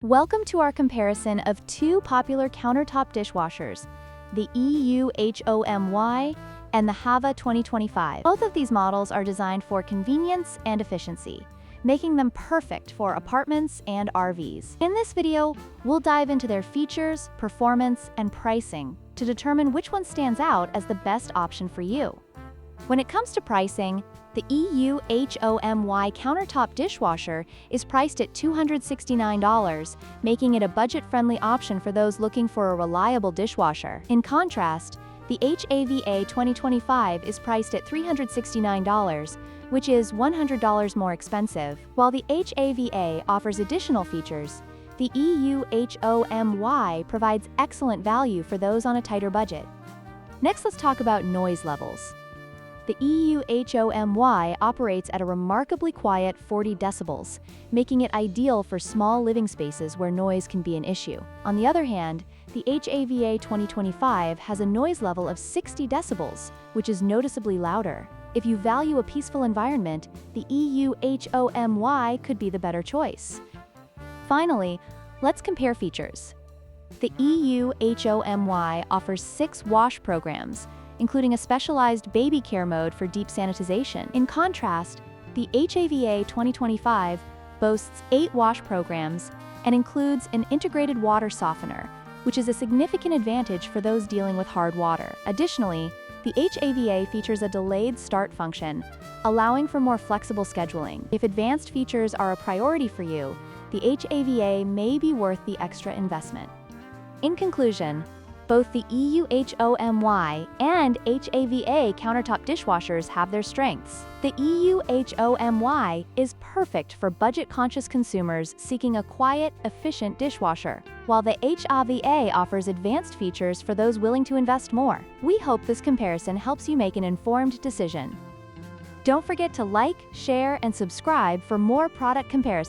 Welcome to our comparison of two popular countertop dishwashers, the EUHOMY and the HAVA 2025. Both of these models are designed for convenience and efficiency, making them perfect for apartments and RVs. In this video, we'll dive into their features, performance, and pricing to determine which one stands out as the best option for you. When it comes to pricing, the EUHOMY Countertop Dishwasher is priced at $269, making it a budget-friendly option for those looking for a reliable dishwasher. In contrast, the HAVA 2025 is priced at $369, which is $100 more expensive. While the HAVA offers additional features, the EUHOMY provides excellent value for those on a tighter budget. Next, let's talk about noise levels. The EUHOMY operates at a remarkably quiet 40 decibels, making it ideal for small living spaces where noise can be an issue. On the other hand, the HAVA 2025 has a noise level of 60 decibels, which is noticeably louder. If you value a peaceful environment, the EUHOMY could be the better choice. Finally, let's compare features. The EUHOMY offers 6 wash programs, including a specialized baby care mode for deep sanitization. In contrast, the HAVA 2025 boasts 8 wash programs and includes an integrated water softener, which is a significant advantage for those dealing with hard water. Additionally, the HAVA features a delayed start function, allowing for more flexible scheduling. If advanced features are a priority for you, the HAVA may be worth the extra investment. In conclusion, both the EUHOMY and HAVA countertop dishwashers have their strengths. The EUHOMY is perfect for budget-conscious consumers seeking a quiet, efficient dishwasher, while the HAVA offers advanced features for those willing to invest more. We hope this comparison helps you make an informed decision. Don't forget to like, share, and subscribe for more product comparisons.